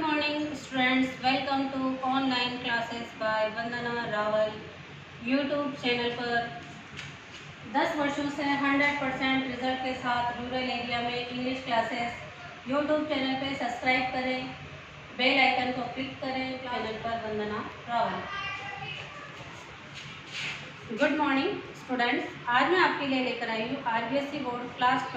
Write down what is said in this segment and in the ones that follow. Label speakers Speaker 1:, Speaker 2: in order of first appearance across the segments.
Speaker 1: morning students, welcome to online classes by Vandana Rawal. YouTube channel पर 10 वर्षों से 100% रिजल्ट के साथ रूरल एरिया में इंग्लिश क्लासेस यूट्यूब चैनल पे सब्सक्राइब करें, बेल आइकन को क्लिक करें। चैनल पर Vandana Rawal. Good morning students, आज मैं आपके लिए लेकर आई हूँ RBSE board class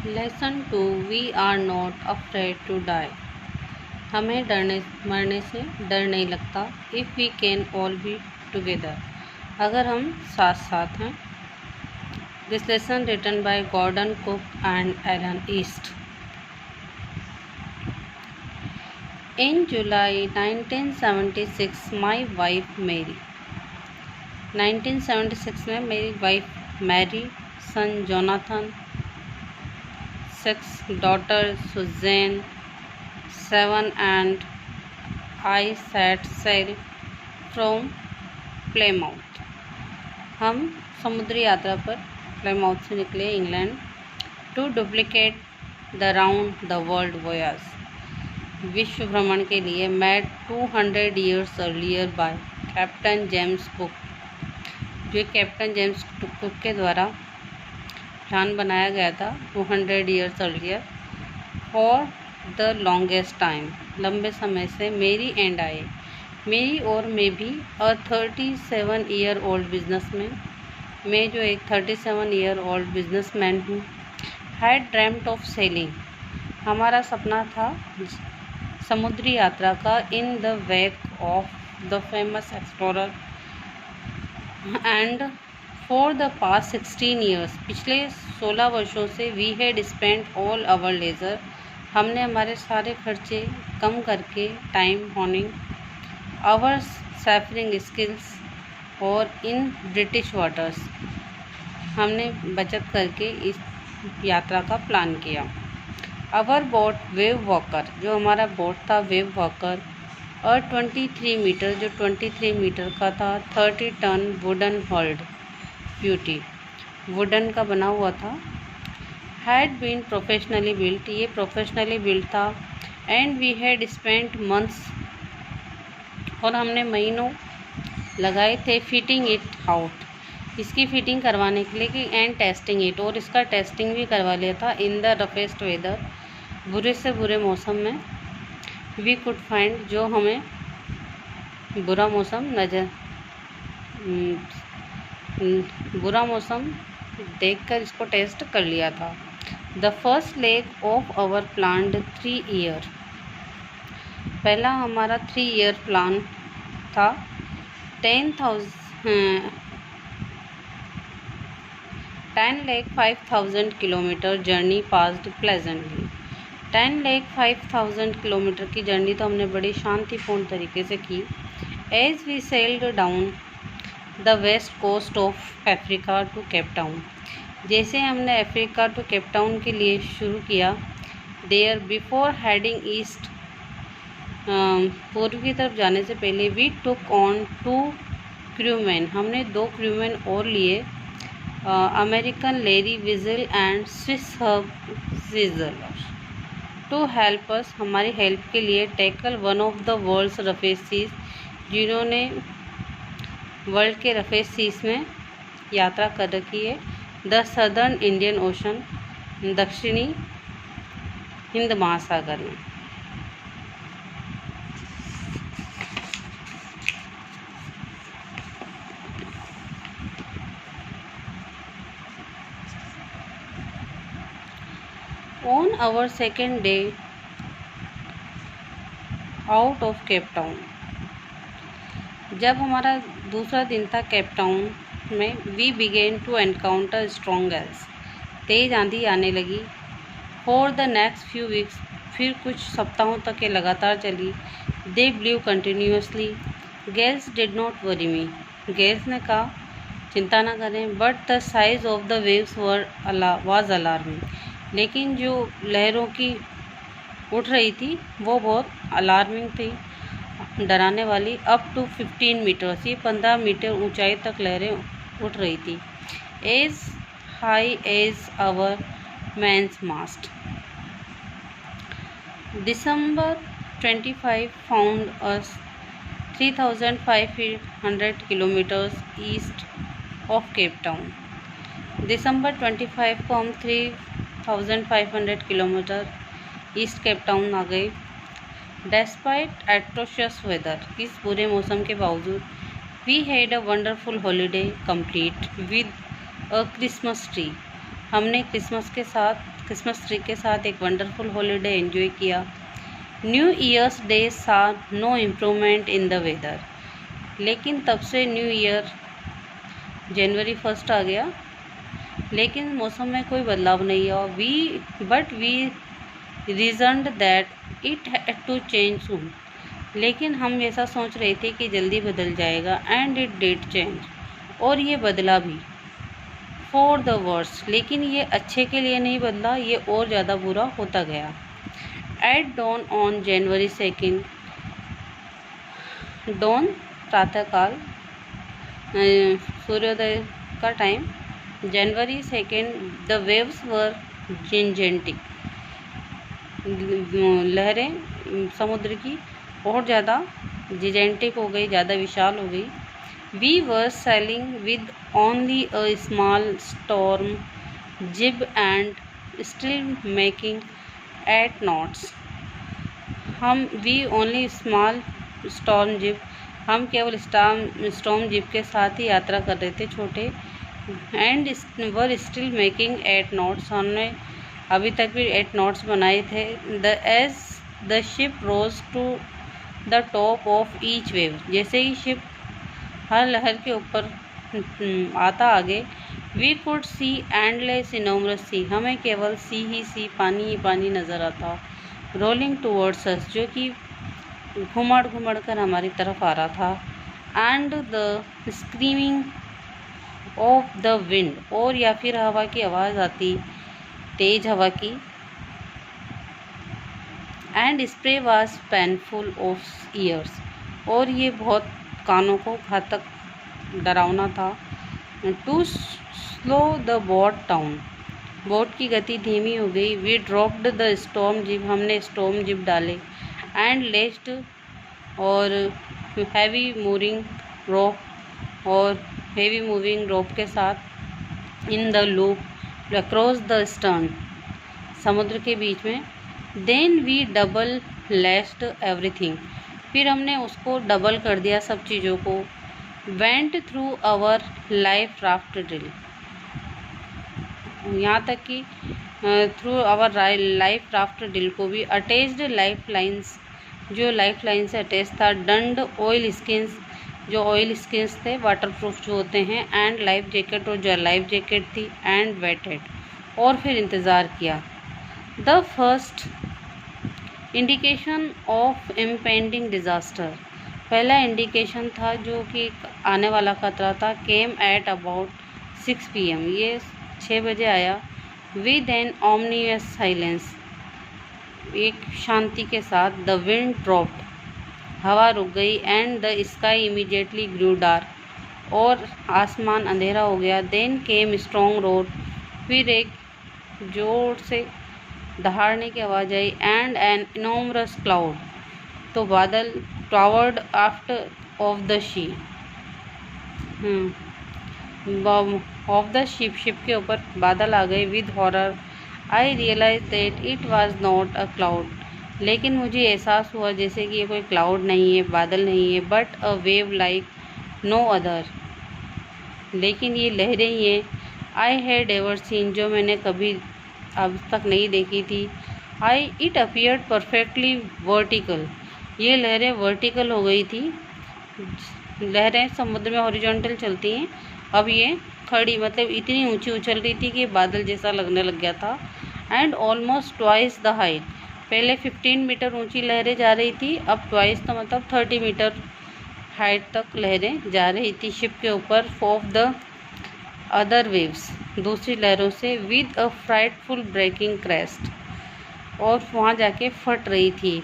Speaker 1: lesson 2 we are not afraid to die. हमें मरने से डर नहीं लगता। If we can all be together, अगर हम साथ साथ हैं। This lesson written by Gordon Cook and Alan East. In July 1976 my wife Mary. 1976 में मेरी wife Mary, son Jonathan, 6 daughter Suzanne, 7 and I set sail from Plymouth। हम समुद्री यात्रा पर प्लेमाउथ से निकले England. To duplicate the round the world voyage, विश्व भ्रमण के लिए made 200 years earlier by Captain James Cook, जो कैप्टन जेम्स कुक के द्वारा प्लान बनाया गया था 200 years earlier. For the longest time, लंबे समय से। मेरी एंड आई, मेरी और मैं भी, अ 37 year old बिजनेसमैन, मैं जो एक 37 year old बिजनेसमैन हूँ। हैड ड्रीम्ड ऑफ सेलिंग, हमारा सपना था समुद्री यात्रा का। In the wake of the famous explorer and for the past 16 years, पिछले 16 वर्षों से we had spent all our leisure, हमने हमारे सारे खर्चे कम करके time honing our seafaring skills और इन ब्रिटिश वाटर्स, हमने बचत करके इस यात्रा का प्लान किया। आवर बोट वेव वॉकर, जो हमारा बोट था वेव वॉकर, और 23 मीटर, जो 23 मीटर का था। 30 ton wooden hulled beauty, wooden का बना हुआ था। हैड बीन प्रोफेशनली बिल्ट, ये प्रोफेशनली बिल्ट था। And we had spent months, और हमने महीनों लगाए थे फिटिंग इट आउट, इसकी फिटिंग करवाने के लिए कि एंड टेस्टिंग इट, और इसका टेस्टिंग भी करवा लिया था। इन द रफेस्ट वेदर, बुरे से बुरे मौसम में। वी कुड फाइंड, जो हमें बुरा मौसम देखकर इसको टेस्ट कर लिया था। The first leg of our plan 3 year, पहला हमारा 3 year प्लान था। 10,05,000 kilometre journey passed pleasantly. 10,05,000 kilometre की जर्नी तो हमने बड़ी शांतिपूर्ण तरीके से की। As we sailed down the west coast of Africa to Cape Town, जैसे हमने अफ्रीका टू केप टाउन के लिए शुरू किया। देयर बिफोर हेडिंग ईस्ट, पूर्व की तरफ जाने से पहले। वी टुक ऑन 2 क्रूमैन, हमने 2 क्रूमैन और लिए। American Larry Vigil and Swiss Herb Seigler, to help us, हमारी हेल्प के लिए। Tackle one of the world's roughest seas, जिन्होंने वर्ल्ड के रफेस्ट सीज में यात्रा कर रखी है। द सदर्न इंडियन ओशन, दक्षिणी हिंद महासागर में। On our second day out of Cape Town, जब हमारा दूसरा दिन था केप टाउन में। We began to encounter strong gales, तेज़ आंधी आने लगी। For the next few weeks, फिर कुछ सप्ताहों तक ये लगातार चली। They blew continuously, gales did not worry me, gales ने कहा चिंता ना करें। But the size of the waves was alarming, लेकिन जो लहरों की उठ रही थी वो बहुत अलार्मिंग थी, डराने वाली। अप टू 15 मीटर्स, ये 15 मीटर ऊंचाई तक लहरें उठ रही थी। as high as our man's mast. December 25 found us 3,500 kilometers east of Cape Town. दिसंबर 25 को हम 3,500 किलोमीटर ईस्ट केप टाउन आ गए। डेस्पाइट एट्रोशियस वेदर, इस बुरे मौसम के बावजूद, we had a wonderful holiday complete with a Christmas tree. हमने क्रिसमस ट्री के साथ एक वंडरफुल हॉलीडे एंजॉय किया। New Year's Day saw no improvement in the weather, लेकिन तब से न्यू ईयर जनवरी 1 आ गया, लेकिन मौसम में कोई बदलाव नहीं हुआ। We reasoned that it had to change soon, लेकिन हम ऐसा सोच रहे थे कि जल्दी बदल जाएगा। एंड इट डिड चेंज, और ये बदला भी। फॉर द वर्स, लेकिन ये अच्छे के लिए नहीं बदला, ये और ज़्यादा बुरा होता गया। At dawn on January 2, dawn प्रातःकाल, सूर्योदय का time, January 2 the waves were gigantic, लहरें समुद्र की और ज़्यादा जिजेंटिक हो गई, ज़्यादा विशाल हो गई। We were sailing with only a small storm jib and still making eight knots. We only small storm jib, हम केवल स्टॉर्म जिब के साथ ही यात्रा कर रहे थे, छोटे। And were still making eight knots, हमने अभी तक भी 8 नॉट्स बनाए थे। As the ship rose to the top of each wave, जैसे ही शिप हर लहर के ऊपर आता आगे, we could see endless enormous sea, हमें केवल सी ही सी, पानी ही पानी नज़र आता। रोलिंग टूवर्ड्स अस, जो कि घुमड़ कर हमारी तरफ आ रहा था। And the screaming of the wind, और या फिर हवा की आवाज़ आती, तेज हवा की। And spray was painful of ears, और ये बहुत कानों को घातक डरावना था। To slow the boat down, boat की गति धीमी हो गई। वी ड्रॉप्ड द स्टॉर्म जिब, हमने स्टॉर्म जिब डाले। एंड लेस्ड, और हैवी मूविंग रोप, और हेवी मूविंग रोप के साथ in the loop across the stern, समुद्र के बीच में। Then we double lashed everything, फिर हमने उसको डबल कर दिया, सब चीज़ों को। Went through our life raft drill, यहाँ तक कि through our life raft drill को भी। अटैच्ड लाइफ लाइन्स, जो लाइफ लाइन से अटैच था। डंड ऑयल स्किन्स, जो ऑयल स्किन्स थे, वाटरप्रूफ जो होते हैं। एंड लाइफ जैकेट, और जो लाइफ जैकेट थी। एंड वेटेड, और फिर इंतज़ार किया। The first indication of impending disaster, पहला इंडिकेशन था जो कि आने वाला खतरा था। केम एट अबाउट 6 PM, ये 6 बजे आया। विद एन ओमनियस साइलेंस, एक शांति के साथ। द विंड ड्रॉप्ड, हवा रुक गई। And the sky immediately grew dark, और आसमान अंधेरा हो गया। देन केम स्ट्रॉन्ग रोर, फिर एक जोर से दहाड़ने की आवाज़ आई। एंड एन इनॉमरस क्लाउड, तो बादल। Towered after of the ship, of the ship, ship के ऊपर बादल आ गए। With horror I realise that it was not a cloud, लेकिन मुझे एहसास हुआ जैसे कि ये कोई क्लाउड नहीं है, बादल नहीं है। But a wave like no other, लेकिन ये लहरें ही हैं। आई हैड एवर सीन, जो मैंने कभी अब तक नहीं देखी थी। इट अपीयर्ड परफेक्टली वर्टिकल, ये लहरें वर्टिकल हो गई थी। लहरें समुद्र में हॉरिजॉन्टल चलती हैं, अब ये खड़ी, मतलब इतनी ऊंची उछल रही थी कि बादल जैसा लगने लग गया था। And almost twice the height, पहले 15 मीटर ऊंची लहरें जा रही थी, अब ट्वाइस तो मतलब 30 मीटर हाइट तक लहरें जा रही थी शिप के ऊपर। ऑफ द अदर वेव्स, दूसरी लहरों से। With a frightful breaking crest, और वहाँ जाके फट रही थी।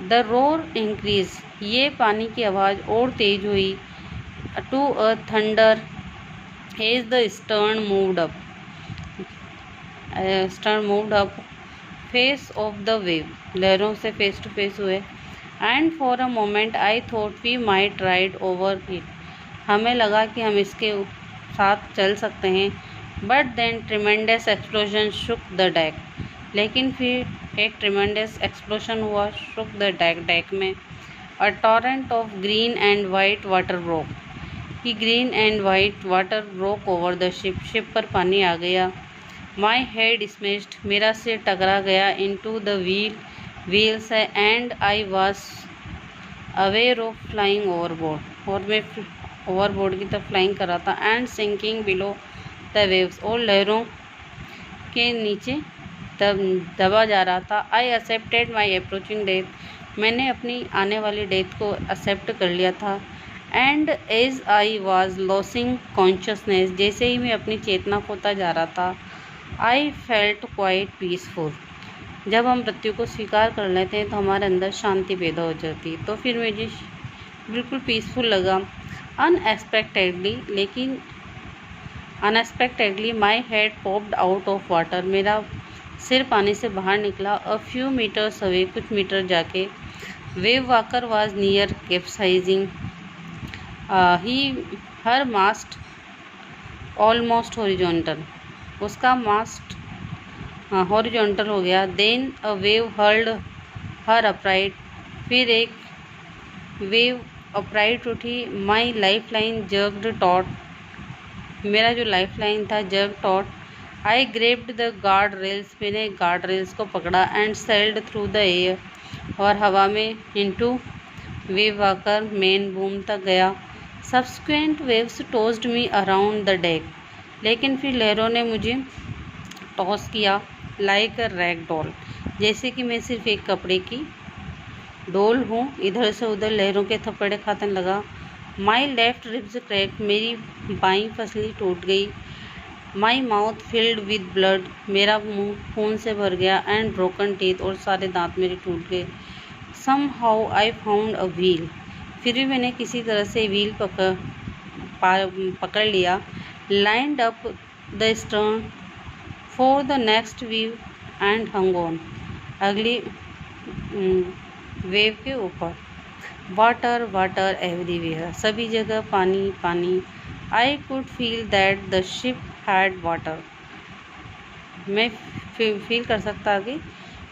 Speaker 1: द रोर इंक्रीज, ये पानी की आवाज़ और तेज हुई। To a thunder As the stern moved up face of the wave, लहरों से फेस टू फेस हुए, and for a moment I thought we might ride over it, हमें लगा कि हम इसके साथ चल सकते हैं, but then tremendous explosion shook the deck, लेकिन फिर एक ट्रिमेंडस एक्सप्लोजन हुआ, शुक द डेक में a torrent of green and white water broke, कि green and white water broke over the ship पर पानी आ गया। माई हेड स्मैश्ड, मेरा सिर टकरा गया, into the wheels and I was aware of flying overboard, और मैं ओवरबोर्ड की तरफ फ्लाइंग कर रहा था, and sinking below the waves, और लहरों के नीचे दबा जा रहा था। I accepted my approaching death, मैंने अपनी आने वाली डेथ को एक्सेप्ट कर लिया था। And as I was losing consciousness, जैसे ही मैं अपनी चेतना खोता जा रहा था, आई फेल्ट क्वाइट पीसफुल, जब हम मृत्यु को स्वीकार कर लेते हैं तो हमारे अंदर शांति पैदा हो जाती है, तो फिर मुझे बिल्कुल पीसफुल लगा। Unexpectedly my head popped out of water, मेरा सिर पानी से बाहर निकला। अ फ्यू मीटर्स अवे, कुछ मीटर जाके, Wave Walker was near capsizing, her mast almost horizontal, उसका मास्ट हॉरिजॉन्टल हो गया। Then a wave hurled her upright, फिर एक वेव अपराइट उठी। My life line jerked taut, मेरा जो लाइफ लाइन था jerk taut. I grabbed the guard rails, मैंने गार्ड रेल्स को पकड़ा, and sailed through the air, और हवा में into wave walker main boom तक गया। Subsequent waves tossed me around the deck, लेकिन फिर लहरों ने मुझे टॉस किया लाइक अ रैग डॉल, जैसे कि मैं सिर्फ एक कपड़े की डोल हूँ। इधर से उधर लहरों के थप्पड़े खाने लगा। माई लेफ्ट रिब्स क्रैक, मेरी बाईं फसली टूट गई। My mouth filled with blood, मेरा मुंह खून से भर गया। एंड ब्रोकन टीथ, और सारे दांत मेरे टूट गए। Somehow I found a wheel, फिर भी मैंने किसी तरह से व्हील पकड़ लिया। Lined up the stern for the next wave and hung on, अगली वेव के ऊपर। वाटर वाटर एवरीवेयर, सभी जगह पानी पानी। I could feel that the ship had water, मैं फील कर सकता कि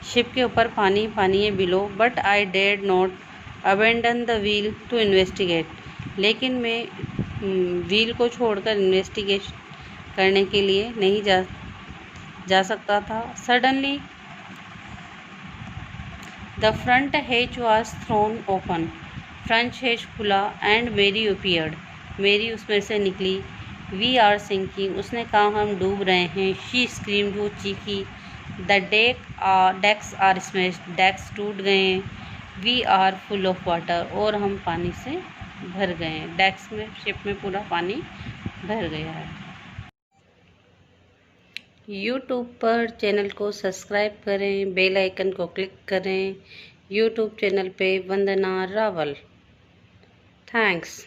Speaker 1: शिप के ऊपर पानी पानी है below. But I did not abandon the wheel to investigate, लेकिन मैं व्हील को छोड़कर इन्वेस्टिगेट करने के लिए नहीं जा सकता था। Suddenly the front hedge was throne open, front hedge खुला, एंड मेरी अपीयर्ड, मेरी उसमें से निकली। वी आर सिंकिंग, उसने कहा हम डूब रहे हैं। शी स्क्रीम्ड, वो चीखी। The decks are smashed, decks टूट गए हैं। We are full of water, और हम पानी से भर गए हैं। डेक्स में, शिप में पूरा पानी भर गया है। यूट्यूब पर चैनल को सब्सक्राइब करें, बेल आइकन को क्लिक करें। यूट्यूब चैनल पे वंदना रावल। थैंक्स।